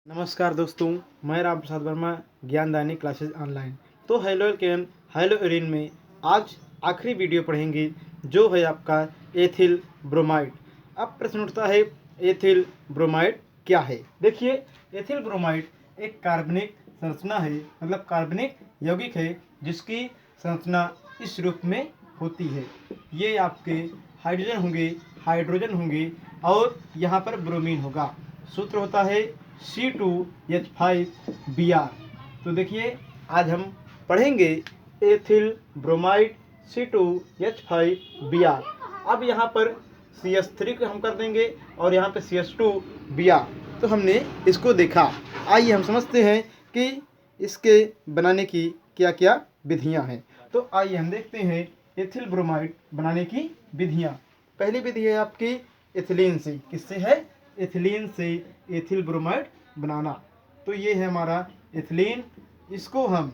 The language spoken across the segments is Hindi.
नमस्कार दोस्तों, मैं राम प्रसाद वर्मा, ज्ञानदायनी क्लासेस ऑनलाइन। तो हेलो एल्केन, हेलो एरिन में आज आखिरी वीडियो पढ़ेंगे जो है आपका एथिल ब्रोमाइड। अब प्रश्न उठता है एथिल ब्रोमाइड क्या है। देखिए, एथिल ब्रोमाइड एक कार्बनिक संरचना है, मतलब कार्बनिक यौगिक है जिसकी संरचना इस रूप में होती है। ये आपके हाइड्रोजन होंगे और यहाँ पर ब्रोमीन होगा। सूत्र होता है C2H5Br। तो देखिए, आज हम पढ़ेंगे एथिल ब्रोमाइड C2H5Br। अब यहाँ पर CH3 को हम कर देंगे और यहाँ पे CH2Br। तो हमने इसको देखा। आइए हम समझते हैं कि इसके बनाने की क्या क्या विधियाँ हैं। तो आइए हम देखते हैं एथिल ब्रोमाइड बनाने की विधियाँ। पहली विधि है आपकी एथिलीन से। किससे है? एथिलीन से एथिल ब्रोमाइड बनाना। तो ये है हमारा एथिलीन। इसको हम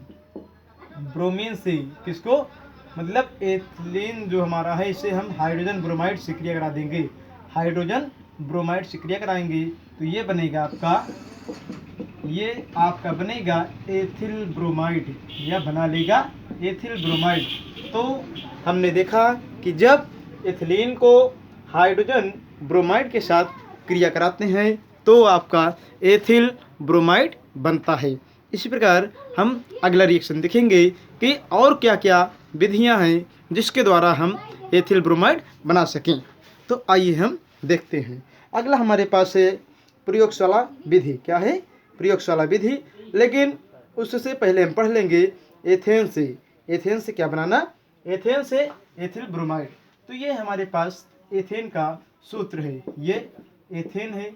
ब्रोमीन से, किसको, मतलब एथिलीन जो हमारा है, इसे हम हाइड्रोजन ब्रोमाइड से क्रिया करा देंगे। हाइड्रोजन ब्रोमाइड से क्रिया कराएंगे तो ये बनेगा बनेगा एथिल ब्रोमाइड, या बना लेगा एथिल ब्रोमाइड। तो हमने देखा कि जब एथिलीन को हाइड्रोजन ब्रोमाइड के साथ क्रिया कराते हैं तो आपका एथिल ब्रोमाइड बनता है। इसी प्रकार हम अगला रिएक्शन देखेंगे कि और क्या क्या विधियां हैं जिसके द्वारा हम एथिल ब्रोमाइड बना सकें। तो आइए हम देखते हैं। अगला हमारे पास है प्रयोगशाला विधि। क्या है? प्रयोगशाला विधि। लेकिन उससे पहले हम पढ़ लेंगे एथेन से। एथेन से क्या बनाना? एथेन से एथिल ब्रोमाइड। तो ये हमारे पास एथेन का सूत्र है। ये एथेन है।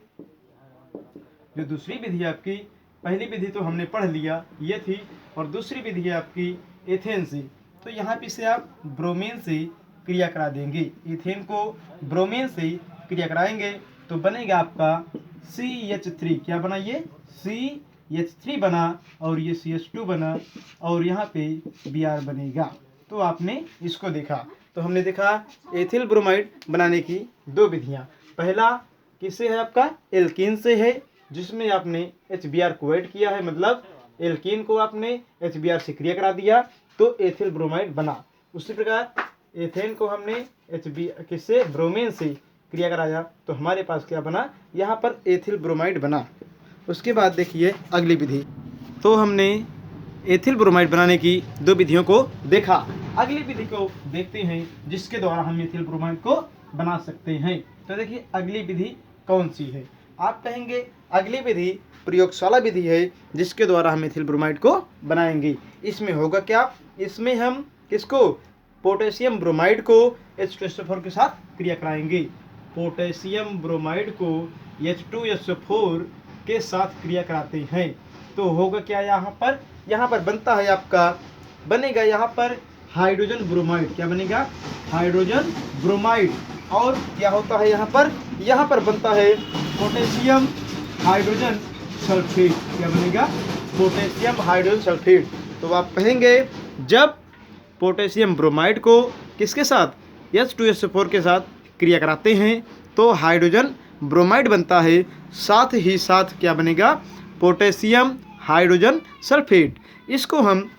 जो दूसरी विधि है आपकी, पहली विधि तो हमने पढ़ लिया, ये थी, और दूसरी विधि है आपकी एथेन से। तो यहाँ पे से आप ब्रोमीन से क्रिया करा देंगे। एथेन को ब्रोमीन से क्रिया कराएंगे तो बनेगा आपका CH3। क्या बना? ये CH3 बना और ये CH2 बना और यहाँ पे Br बनेगा। तो आपने इसको देखा। तो हमने देखा एथिल ब्रोमाइड बनाने की दो विधियाँ। पहला किससे है? आपका एल्कीन से है, जिसमें आपने HBr को ऐड किया है, मतलब एल्कीन को आपने HBr से क्रिया करा दिया तो एथिल ब्रोमाइड बना। उसी प्रकार एथेन को हमने किससे? ब्रोमीन से क्रिया कराया तो हमारे पास क्या बना? यहाँ पर एथिल ब्रोमाइड बना। उसके बाद देखिए अगली विधि। तो हमने एथिल ब्रोमाइड बनाने की दो विधियों को देखा। अगली विधि को देखते हैं जिसके द्वारा हम एथिल ब्रोमाइड को बना सकते हैं। तो देखिए अगली विधि कौन सी है? आप कहेंगे अगली विधि प्रयोगशाला विधि है जिसके द्वारा हम एथिल ब्रोमाइड को बनाएंगे। इसमें होगा क्या? इसमें हम किसको? पोटेशियम ब्रोमाइड को H2SO4 के साथ क्रिया कराएंगे। पोटेशियम ब्रोमाइड को H2SO4 के साथ क्रिया कराते हैं तो होगा क्या? यहाँ पर बनता है आपका, बनेगा यहाँ पर हाइड्रोजन ब्रोमाइड। क्या बनेगा? Hydrogen bromide. और क्या होता है यहाँ पर बनता है पोटेशियम हाइड्रोजन सल्फेट। क्या बनेगा? Potassium hydrogen sulphate. तो आप कहेंगे जब पोटेशियम ब्रोमाइड को किसके साथ? H2SO4 के साथ क्रिया कराते हैं तो हाइड्रोजन ब्रोमाइड बनता है। साथ ही साथ क्या बनेगा? Potassium hydrogen sulphate. इसको हम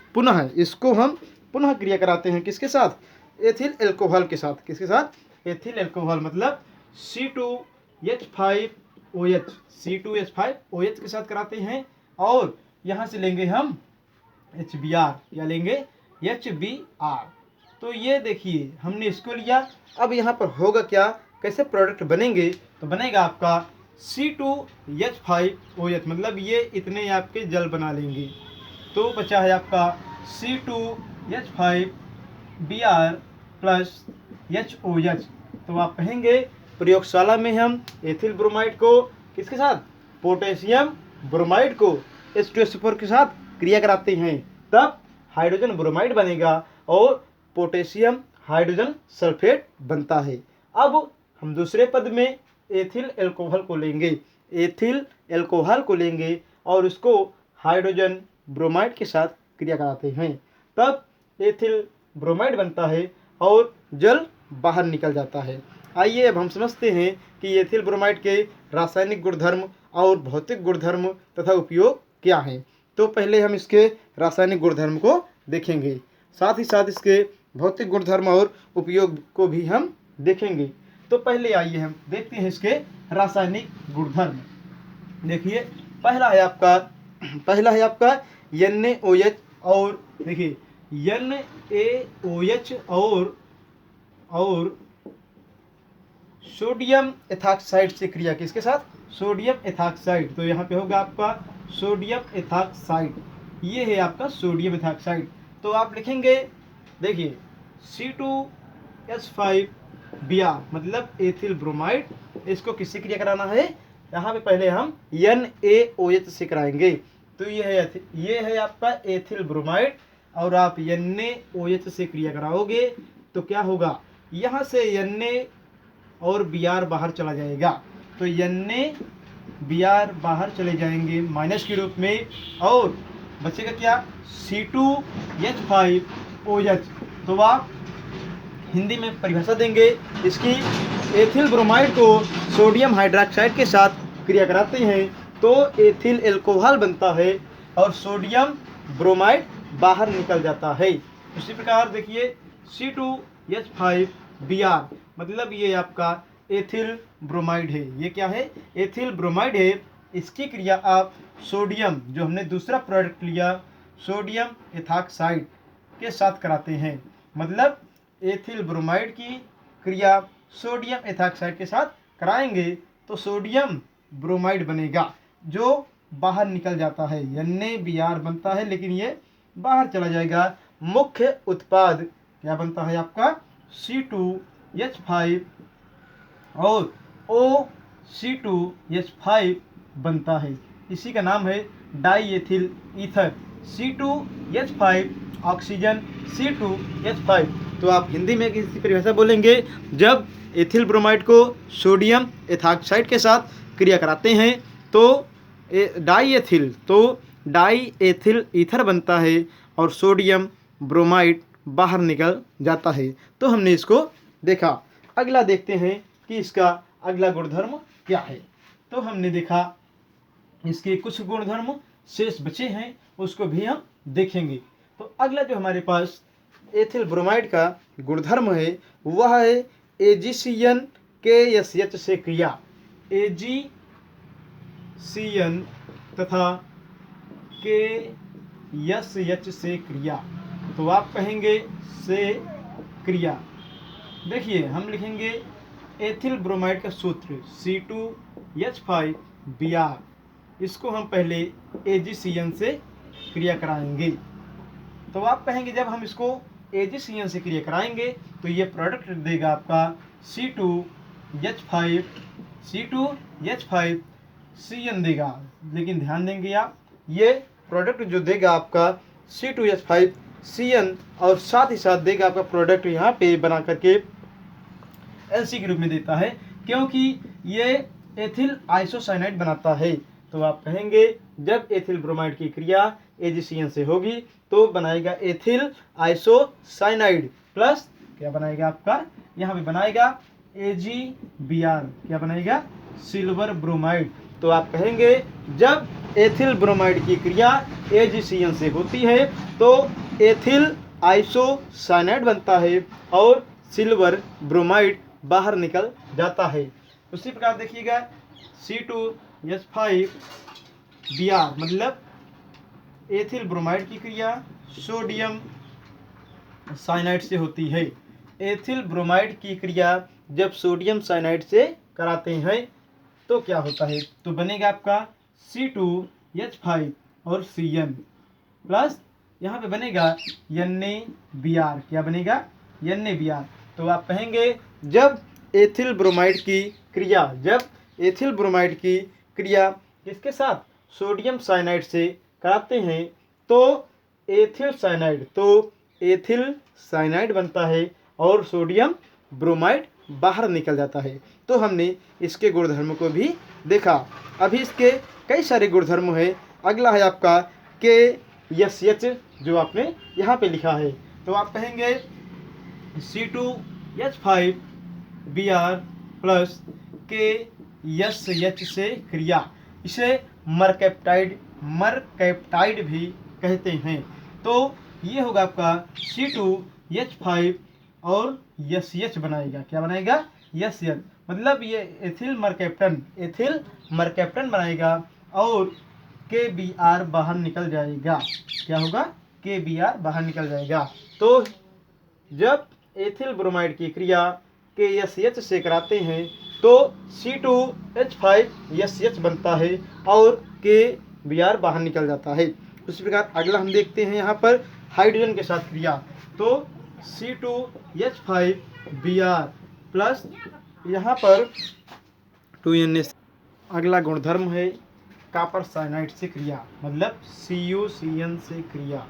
पुनः क्रिया कराते हैं किसके साथ? एथिल एल्कोहल के साथ। किसके साथ? एथिल एल्कोहल, मतलब C2H5OH के साथ कराते हैं और यहाँ से लेंगे हम HBr। या लेंगे HBr। तो ये देखिए हमने इसको लिया। अब यहाँ पर होगा क्या? कैसे प्रोडक्ट बनेंगे? तो बनेगा आपका C2H5OH, मतलब ये इतने आपके जल बना लेंगे। तो बचा है आपका C2H5Br प्लस HOH। तो आप कहेंगे प्रयोगशाला में हम एथिल ब्रोमाइड को किसके साथ? पोटेशियम ब्रोमाइड को H2SO4 के साथ क्रिया कराते हैं, तब हाइड्रोजन ब्रोमाइड बनेगा और पोटेशियम हाइड्रोजन सल्फेट बनता है। अब हम दूसरे पद में एथिल एल्कोहल को लेंगे और उसको हाइड्रोजन ब्रोमाइड के साथ क्रिया कराते हैं, तब एथिल ब्रोमाइड बनता है और जल बाहर निकल जाता है। आइए अब हम समझते हैं कि एथिल ब्रोमाइड के रासायनिक गुणधर्म और भौतिक गुणधर्म तथा उपयोग क्या है। तो पहले हम इसके रासायनिक गुणधर्म को देखेंगे, साथ ही साथ इसके भौतिक गुणधर्म और उपयोग को भी हम देखेंगे। तो पहले आइए हम देखते हैं इसके रासायनिक गुणधर्म। देखिए पहला है आपका NaOH, और देखिए NaOH और सोडियम एथॉक्साइड से क्रिया किसके साथ, सोडियम एथॉक्साइड। तो यहाँ पे होगा आपका सोडियम एथॉक्साइड, ये है आपका सोडियम एथॉक्साइड। तो आप लिखेंगे देखिए C2H5Br मतलब एथिल ब्रोमाइड, इसको किससे क्रिया कराना है, यहाँ पे पहले हम NaOH से कराएंगे। तो ये है आपका एथिल ब्रोमाइड, और आप NaOH से क्रिया कराओगे तो क्या होगा, यहाँ से Na और Br बाहर चला जाएगा। तो NaBr बाहर चले जाएंगे माइनस के रूप में, और बचेगा क्या, C2H5OH। तो आप हिंदी में परिभाषा देंगे इसकी, एथिल ब्रोमाइड को सोडियम हाइड्रोक्साइड के साथ क्रिया कराते हैं तो एथिल एल्कोहल बनता है और सोडियम ब्रोमाइड बाहर निकल जाता है। उसी प्रकार देखिए C2H5Br मतलब ये आपका एथिल ब्रोमाइड है। ये क्या है, एथिल ब्रोमाइड है। इसकी क्रिया आप सोडियम, जो हमने दूसरा प्रोडक्ट लिया सोडियम एथॉक्साइड के साथ कराते हैं। मतलब एथिल ब्रोमाइड की क्रिया सोडियम एथॉक्साइड के साथ कराएंगे तो सोडियम ब्रोमाइड बनेगा जो बाहर निकल जाता है, NaBr बनता है लेकिन ये बाहर चला जाएगा। मुख्य उत्पाद क्या बनता है आपका, C2H5 और OC2H5 बनता है। इसी का नाम है die ethyl ether, C2H5 oxygen C2H5। तो आप हिंदी में किसी परिभाषा बोलेंगे, जब एथिल ब्रोमाइड को सोडियम एथॉक्साइड के साथ क्रिया कराते हैं तो डाई एथिल ईथर बनता है और सोडियम ब्रोमाइड बाहर निकल जाता है। तो हमने इसको देखा। अगला देखते हैं कि इसका अगला गुणधर्म क्या है। तो हमने देखा इसके कुछ गुणधर्म शेष बचे हैं, उसको भी हम देखेंगे। तो अगला जो हमारे पास एथिल ब्रोमाइड का गुणधर्म है वह है AgCN KSH से क्रिया, AgCN तथा KSH से क्रिया। तो आप कहेंगे से क्रिया। देखिए हम लिखेंगे एथिल ब्रोमाइड का सूत्र C2H5Br, इसको हम पहले AgCN से क्रिया कराएंगे। तो आप कहेंगे जब हम इसको AgCN से क्रिया कराएंगे तो ये प्रोडक्ट देगा आपका C2H5CN देगा। लेकिन ध्यान देंगे आप, ये प्रोडक्ट जो देगा आपका C2H5CN और साथ ही साथ देगा आपका प्रोडक्ट यहाँ पे बना करके LC के रूप में देता है, क्योंकि ये एथिल आइसोसाइनाइड बनाता है। तो आप कहेंगे जब एथिल ब्रोमाइड की क्रिया AgCN से होगी तो बनाएगा एथिल आइसोसाइनाइड प्लस क्या बनाएगा आपका, यहाँ पे बनाएगा AgBr, क्या बनाएगा, सिल्वर ब्रोमाइड। तो आप कहेंगे जब एथिल ब्रोमाइड की क्रिया AgCN से होती है तो एथिल आइसोसाइनाइड बनता है और सिल्वर ब्रोमाइड बाहर निकल जाता है। उसी प्रकार देखिएगा C2H5Br मतलब एथिल ब्रोमाइड की क्रिया सोडियम साइनाइड से होती है। एथिल ब्रोमाइड की क्रिया जब सोडियम साइनाइड से कराते हैं तो क्या होता है, तो बनेगा आपका C2H5 और CN प्लस यहाँ पे बनेगा NaBr, क्या बनेगा, NaBr। तो आप कहेंगे जब एथिल ब्रोमाइड की क्रिया किसके साथ, सोडियम साइनाइड से कराते हैं तो एथिल साइनाइड बनता है और सोडियम ब्रोमाइड बाहर निकल जाता है। तो हमने इसके गुणधर्म को भी देखा। अभी इसके कई सारे गुणधर्म है। अगला है आपका KSH जो आपने यहाँ पे लिखा है। तो आप कहेंगे C2H5Br प्लस KSH से क्रिया। इसे मरकैप्टाइड भी कहते हैं। तो ये होगा आपका C2H5 और SH बनाएगा, क्या बनाएगा, SH, मतलब ये एथिल मरकैप्टन बनाएगा और KBr बाहर निकल जाएगा। क्या होगा, KBr बाहर निकल जाएगा। तो जब एथिल ब्रोमाइड की क्रिया KSH से कराते हैं तो C2H5SH बनता है और KBr बाहर निकल जाता है। उसी प्रकार अगला हम देखते हैं यहाँ पर हाइड्रोजन के साथ क्रिया। तो C2H5Br प्लस यहाँ पर 2Na। अगला गुणधर्म है कॉपर साइनाइड से क्रिया, मतलब CuCN से क्रिया।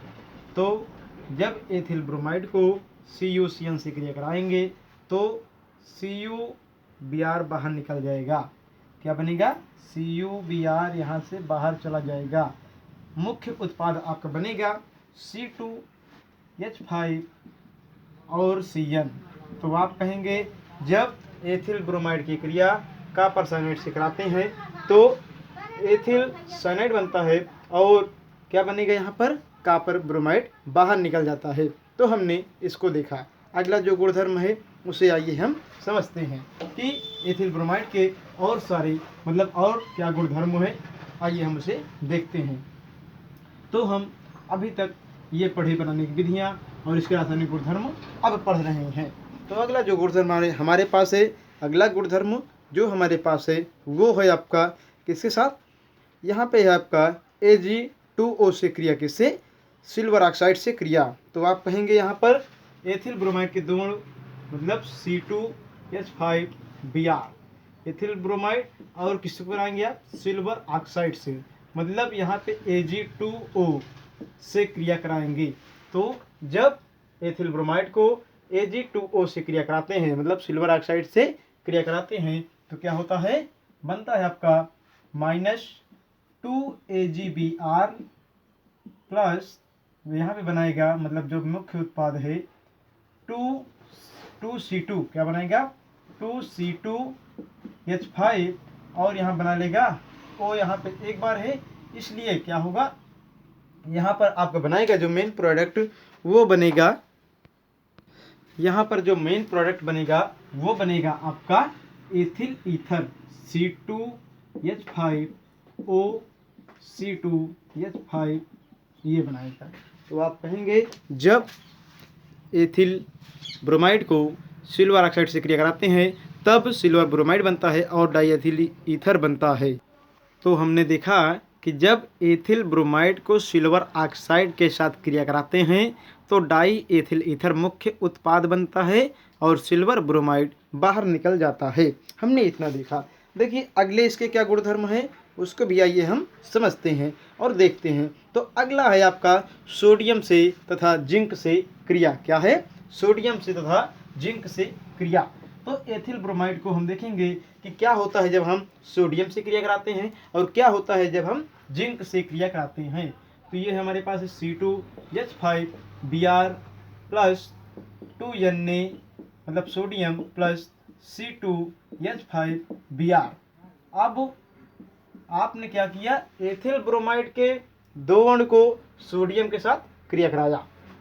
तो जब एथिल ब्रोमाइड को CuCN से क्रिया कराएंगे तो CuBr बाहर निकल जाएगा। क्या बनेगा, CuBr यहाँ से बाहर चला जाएगा। मुख्य उत्पाद आपका बनेगा C2H5 और Cn। तो आप कहेंगे जब एथिल ब्रोमाइड की क्रिया कॉपर साइनाइड से कराते हैं तो एथिल साइनाइड बनता है और क्या बनेगा, यहाँ पर कॉपर ब्रोमाइड बाहर निकल जाता है। तो हमने इसको देखा। अगला जो गुणधर्म है उसे आइए हम समझते हैं कि एथिल ब्रोमाइड के और सारे मतलब और क्या गुणधर्म है, आइए हम उसे देखते हैं। तो हम अभी तक ये पढ़े बनाने की विधियाँ और इसके रासायनिक गुणधर्म अब पढ़ रहे हैं। तो अगला जो गुणधर्म हमारे पास है, अगला गुणधर्म जो हमारे पास है वो है आपका किसके साथ, यहाँ पे है आपका Ag2O से क्रिया, किससे, सिल्वर ऑक्साइड से क्रिया। तो आप कहेंगे यहाँ पर एथिल ब्रोमाइड के दो अणु मतलब C2H5Br, एथिल ब्रोमाइड और किससे बनाएंगे आप, सिल्वर ऑक्साइड से, मतलब यहाँ पे Ag2O से क्रिया कराएंगे। तो जब एथिल ब्रोमाइड को Ag2O से क्रिया कराते हैं मतलब सिल्वर ऑक्साइड से क्रिया कराते हैं तो क्या होता है, बनता है आपका -2AgBr प्लस यहाँ पे बनाएगा मतलब जो मुख्य उत्पाद है 2C2, क्या बनाएगा, 2C2H5 और यहाँ बना लेगा O, यहाँ पे एक बार है इसलिए क्या होगा, यहाँ पर आपका बनाएगा जो मेन प्रोडक्ट वो बनेगा, यहाँ पर जो मेन प्रोडक्ट बनेगा वो बनेगा आपका एथिल ईथर C2H5O C2H5 ये बनाएगा। तो आप कहेंगे जब एथिल ब्रोमाइड को सिल्वर ऑक्साइड से क्रिया कराते हैं तब सिल्वर ब्रोमाइड बनता है और डाईएथिल ईथर बनता है। तो हमने देखा कि जब एथिल ब्रोमाइड को सिल्वर ऑक्साइड के साथ क्रिया कराते हैं तो डाई एथिल ईथर मुख्य उत्पाद बनता है और सिल्वर ब्रोमाइड बाहर निकल जाता है। हमने इतना देखा। देखिए अगले इसके क्या गुणधर्म है उसको भी आइए हम समझते हैं और देखते हैं। तो अगला है आपका सोडियम से तथा जिंक से क्रिया। क्या है, सोडियम से तथा जिंक से क्रिया। तो एथिल ब्रोमाइड को हम देखेंगे कि क्या होता है जब हम सोडियम से क्रिया कराते हैं और क्या होता है जब हम जिंक से क्रिया कराते हैं। तो ये हमारे पास है C2H5Br प्लस 2Na मतलब सोडियम प्लस C2H5Br। अब आपने क्या किया, एथिल ब्रोमाइड के दो अणु को सोडियम के साथ क्रिया कराया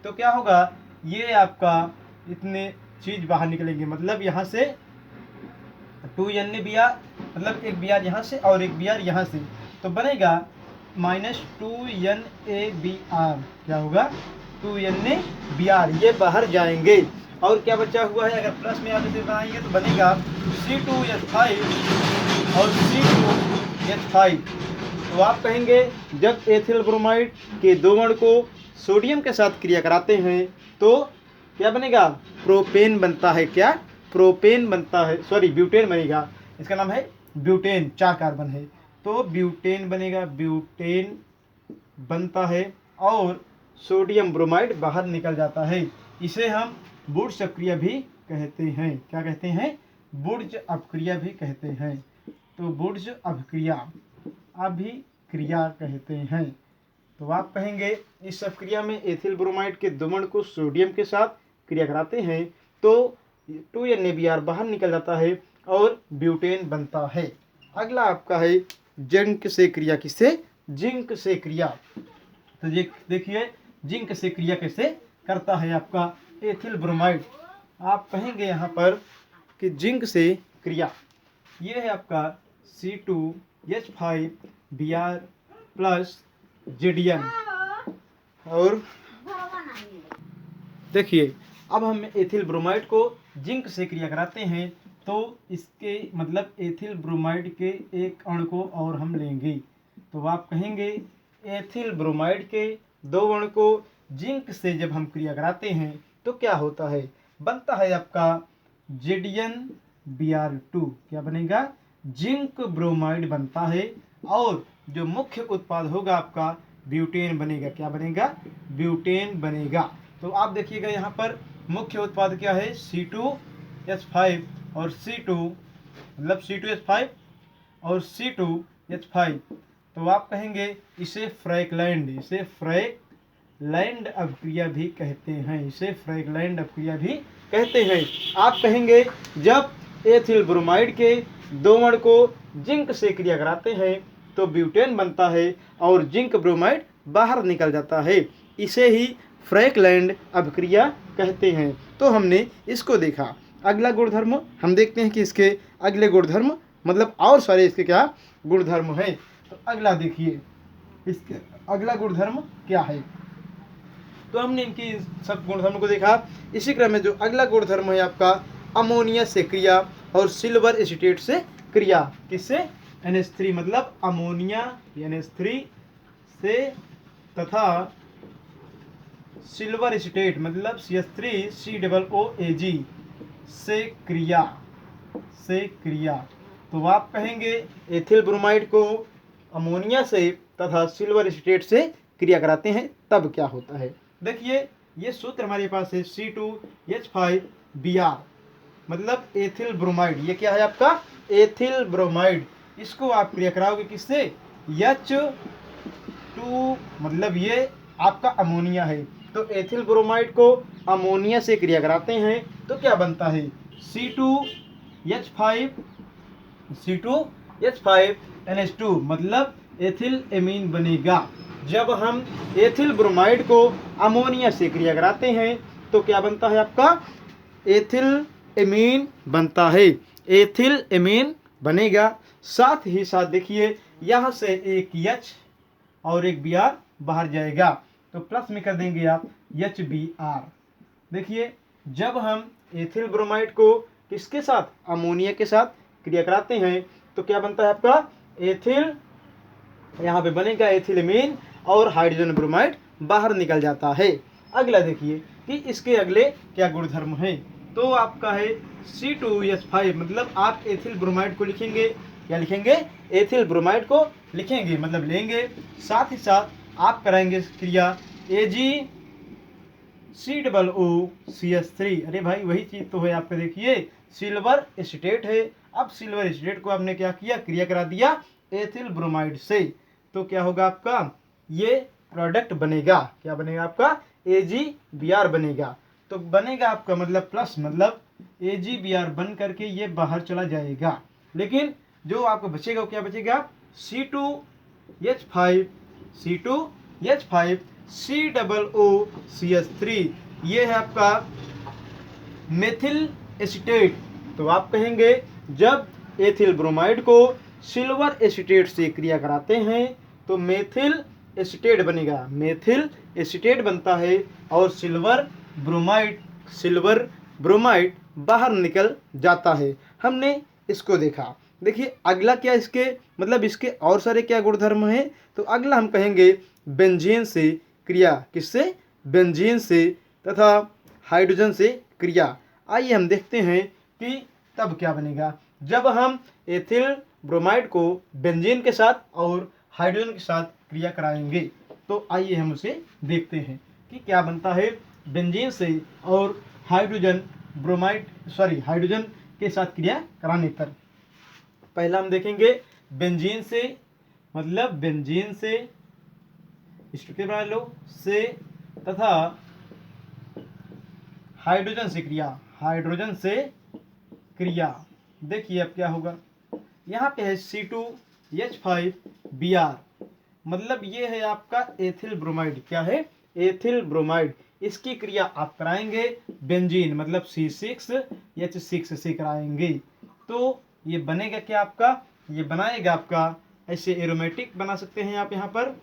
तो क्या होगा, ये आपका इतने चीज बाहर निकलेंगे, मतलब यहाँ से 2Na मतलब एक Br यहाँ से और एक Br यहाँ से, तो बनेगा -2NaBr। क्या होगा, 2NaBr ये बाहर जाएंगे और क्या बचा हुआ है, अगर प्लस में आप इसे बनाएंगे तो बनेगा C2H5 और C2H5। तो आप कहेंगे जब एथिल ब्रोमाइड के दो अणु को सोडियम के साथ क्रिया कराते हैं तो क्या बनेगा, प्रोपेन बनता है। क्या, प्रोपेन बनता है, सॉरी ब्यूटेन बनेगा, इसका नाम है ब्यूटेन, 4 कार्बन है तो ब्यूटेन बनेगा, ब्यूटेन बनता है और सोडियम ब्रोमाइड बाहर निकल जाता है। इसे हम बुर्ज अपक्रिया भी कहते हैं। क्या कहते हैं, बुर्ज अपक्रिया भी कहते हैं। तो बुर्ज अभिक्रिया कहते हैं। तो आप कहेंगे इस अपक्रिया में एथिल ब्रोमाइड के दो अणु को सोडियम के साथ क्रिया कराते हैं तो 2NaBr बाहर निकल जाता है और ब्यूटेन बनता है। अगला आपका है जिंक से क्रिया, किससे? जिंक से क्रिया। तो ये देखिए जिंक से क्रिया कैसे करता है आपका एथिल ब्रोमाइड। आप कहेंगे यहाँ पर कि जिंक से क्रिया, ये है आपका C2H5Br प्लस JDN। और देखिए अब हम एथिल ब्रोमाइड को जिंक से क्रिया कराते हैं तो इसके मतलब एथिल ब्रोमाइड के एक अणु को और हम लेंगे। तो आप कहेंगे एथिल ब्रोमाइड के 2 अणु को जिंक से जब हम क्रिया कराते हैं तो क्या होता है? बनता है आपका JDN Br2। क्या बनेगा? जिंक ब्रोमाइड बनता है। और जो मुख्य उत्पाद होगा आपका ब्यूटेन बनेगा। क्या बनेगा? ब्यूटेन बनेगा। तो आप देखिएगा यहाँ पर मुख्य उत्पाद क्या है? C2H5 और C2 मतलब C2H5 और C2H5। तो आप कहेंगे इसे फ्रैगलैंड, इसे फ्रैगलैंड अभिक्रिया भी कहते हैं, इसे फ्रैगलैंड अभिक्रिया भी कहते हैं। आप कहेंगे जब एथिल ब्रोमाइड के 2 अणु को जिंक से क्रिया कराते हैं तो ब्यूटेन बनता है और जिंक ब्रोमाइड बाहर निकल जाता है, इसे ही फ्रैगलैंड अभिक्रिया कहते हैं। तो हमने इसको देखा। अगला गुणधर्म हम देखते हैं कि इसके अगले गुणधर्म मतलब और सारे इसके क्या गुणधर्म हैं। तो अगला देखिए इसके अगला गुणधर्म क्या है। तो हमने इनकी सब गुणधर्म को देखा। इसी क्रम में जो अगला गुणधर्म है आपका अमोनिया से क्रिया और सिल्वर एसीटेट से क्रिया। किससे? NH3 मतलब अमोनिया NH3 से तथा सिल्वर एसीटेट मतलब CH3COOAg से क्रिया। तो आप कहेंगे एथिल ब्रोमाइड को अमोनिया से तथा सिल्वर एसीटेट से क्रिया कराते हैं तब क्या होता है? देखिए ये सूत्र हमारे पास है C2H5Br मतलब एथिल ब्रोमाइड। ये क्या है आपका? Ethyl bromide. इसको आप क्रिया कराओगे किससे? H2 मतलब ये आपका अमोनिया है। तो एथिल ब्रोमाइड को अमोनिया से क्रिया कराते हैं तो क्या बनता है? C2H5NH2 मतलब एथिल एमीन बनेगा। जब हम एथिल ब्रोमाइड को अमोनिया से क्रिया कराते हैं तो क्या बनता है आपका? एथिल एमीन बनता है, एथिल एमीन बनेगा। साथ ही साथ देखिए यहाँ से एक H और एक Br बाहर जाएगा तो प्लस में कर देंगे आप HBr। देखिए जब हम एथिल ब्रोमाइड को किसके साथ? अमोनिया के साथ क्रिया कराते हैं तो क्या बनता है आपका? एथिल, यहाँ पे बनेगा एथिलमीन और हाइड्रोजन ब्रोमाइड बाहर निकल जाता है। अगला देखिए कि इसके अगले क्या गुणधर्म हैं। तो आपका है C2H5 मतलब आप एथिल ब्रोमाइड को लिखेंगे। क्या लिखेंगे? एथिल ब्रोमाइड को लिखेंगे मतलब लेंगे। साथ ही साथ आप कराएंगे क्रिया AgCOOCH3। अरे भाई वही चीज़ तो है आपका। देखिए सिल्वर एसीटेट है। अब सिल्वर एसीटेट को आपने क्या किया? क्रिया करा दिया एथिल ब्रोमाइड से। तो क्या होगा आपका? ये प्रोडक्ट बनेगा। क्या बनेगा आपका? AgBr बनेगा। तो बनेगा आपका मतलब प्लस मतलब AgBr बन करके ये बाहर चला जाएगा। लेकिन जो आपको बचेगा वो क्या बचेगा? C2H5COOCH3 ये है आपका मेथिल एसीटेट। तो आप कहेंगे जब एथिल ब्रोमाइड को सिल्वर एसीटेट से क्रिया कराते हैं तो मेथिल एसीटेट बनेगा, मेथिल एसीटेट बनता है और सिल्वर ब्रोमाइड बाहर निकल जाता है। हमने इसको देखा। देखिए अगला क्या इसके मतलब इसके और सारे क्या गुणधर्म हैं। तो अगला हम कहेंगे बेंजीन से क्रिया। किससे? बेंजीन से तथा हाइड्रोजन से क्रिया। आइए हम देखते हैं कि तब क्या बनेगा जब हम एथिल ब्रोमाइड को बेंजीन के साथ और हाइड्रोजन के साथ क्रिया कराएंगे। तो आइए हम उसे देखते हैं कि क्या बनता है बेंजीन से और हाइड्रोजन के साथ क्रिया कराने पर। पहला हम देखेंगे बेंजीन से मतलब बेंजीन से स्ट्रक्चर बना लो से तथा हाइड्रोजन से क्रिया। देखिए अब क्या होगा। यहाँ पे है C2 H5Br, मतलब ये है आपका एथिल ब्रोमाइड। क्या है? Ethyl bromide. इसकी क्रिया आप कराएंगे बेंजीन मतलब C6H6 से कराएंगे, तो ये बनेगा क्या आपका? ये बनाएगा आपका ऐसे एरोमेटिक बना सकते हैं आप यहाँ पर,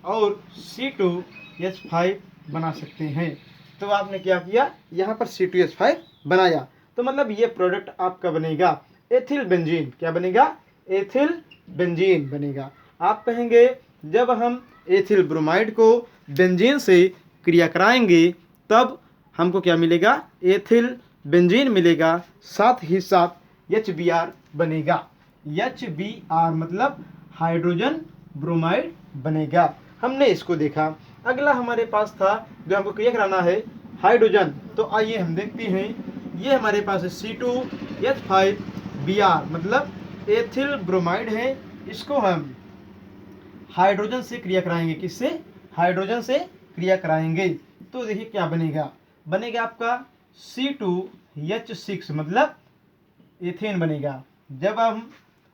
और C2H5 बना सकते हैं। तो आपने क्या किया? यहाँ पर C2H5 बनाया, तो मतलब ये प्रोडक्ट आपका बनेगा एथिल बेंजीन। क्या बनेगा? एथिल बेंजीन बनेगा। आप कहेंगे जब हम एथिल ब्रोमाइड को बेंजीन से क्रिया कराएंगे तब हमको क्या मिलेगा? एथिल बेंजीन मिलेगा, साथ ही साथ HBr बनेगा। HBr मतलब हाइड्रोजन ब्रोमाइड बनेगा। हमने इसको देखा। अगला हमारे पास था जो हमको क्रिया कराना है हाइड्रोजन, तो आइए हम देखते हैं। ये हमारे पास है C2H5Br, मतलब एथिल ब्रोमाइड है। इसको हम हाइड्रोजन से क्रिया कराएंगे। किससे? हाइड्रोजन से क्रिया कराएंगे, तो देखिए क्या बनेगा? बनेगा आपका C2H6, मतलब एथेन बनेगा। जब हम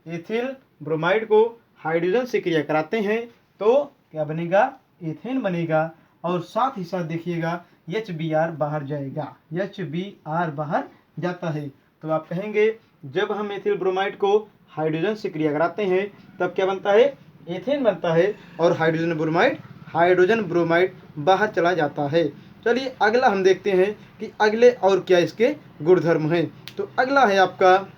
एथिल ब्रोमाइड को हाइड्रोजन से क्रिया कराते हैं तो क्या बनेगा? एथेन बनेगा, और साथ ही साथ देखिएगा HBr बाहर जाएगा। HBr बाहर जाता है, तो आप कहेंगे जब हम एथिल ब्रोमाइड को हाइड्रोजन से क्रिया कराते हैं तब क्या बनता है? एथेन बनता है, और हाइड्रोजन ब्रोमाइड बाहर चला जाता है। चलिए अगला हम देखते हैं कि अगले और क्या इसके गुणधर्म हैं। तो अगला है आपका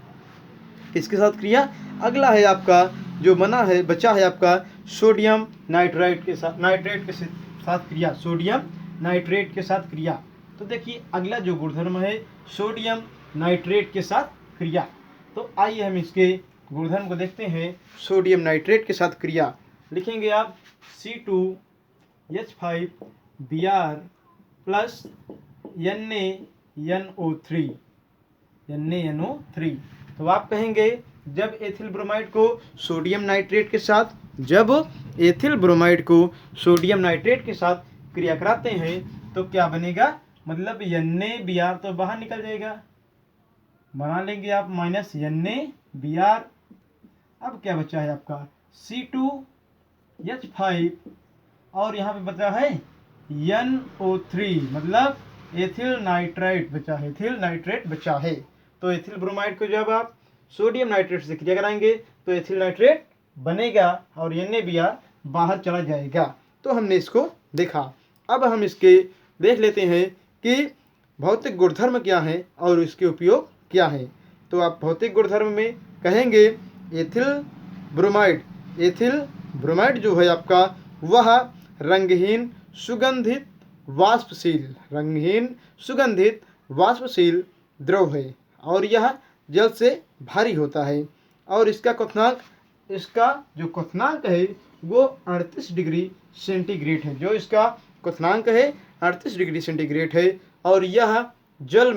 इसके साथ क्रिया, अगला है आपका जो बचा है आपका सोडियम नाइट्रेट के साथ क्रिया। सोडियम नाइट्रेट के साथ क्रिया, तो देखिए अगला जो गुणधर्म है सोडियम नाइट्रेट के साथ क्रिया। तो आइए हम इसके गुणधर्म को देखते हैं। सोडियम नाइट्रेट के साथ क्रिया लिखेंगे आप C2H5Br प्लस NaNO3। तो आप कहेंगे जब एथिल ब्रोमाइड को सोडियम नाइट्रेट के साथ क्रिया कराते हैं तो क्या बनेगा? मतलब NaBr तो बाहर निकल जाएगा, बना लेंगे आप माइनस NaBr। अब क्या बचा है आपका C2H5, और यहाँ पे बचा है NO3, मतलब एथिल नाइट्रेट बचा है। तो एथिल ब्रोमाइड को जब आप सोडियम नाइट्रेट से क्रिया कराएंगे तो एथिल नाइट्रेट बनेगा और NaBr बाहर चला जाएगा। तो हमने इसको देखा। अब हम इसके देख लेते हैं कि भौतिक गुणधर्म क्या है और इसके उपयोग क्या है। तो आप भौतिक गुणधर्म में कहेंगे एथिल ब्रोमाइड जो है आपका वह रंगहीन सुगंधित वाष्पशील द्रव है, और यह जल से भारी होता है, और इसका जो क्वथनांक है वो 38 डिग्री सेंटीग्रेड है। जो इसका क्वथनांक है 38 डिग्री सेंटीग्रेड है, और यह जल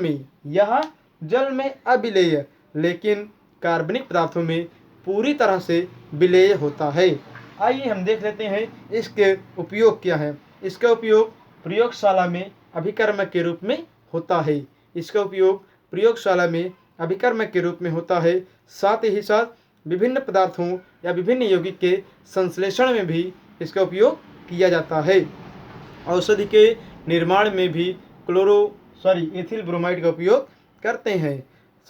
में अविलेय लेकिन कार्बनिक पदार्थों में पूरी तरह से विलेय होता है। आइए हम देख लेते हैं इसके उपयोग क्या है। इसका उपयोग प्रयोगशाला में अभिकर्मक के रूप में होता है। साथ ही साथ विभिन्न पदार्थों या विभिन्न यौगिक के संश्लेषण में भी इसका उपयोग किया जाता है। औषधि के निर्माण में भी एथिल ब्रोमाइड का उपयोग करते हैं।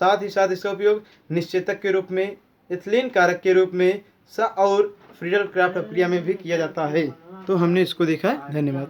साथ ही साथ इसका उपयोग निश्चेतक के रूप में, इथिलीन कारक के रूप में और फ्रीडल क्राफ्ट प्रक्रिया में भी किया जाता है। तो हमने इसको देखा है। धन्यवाद।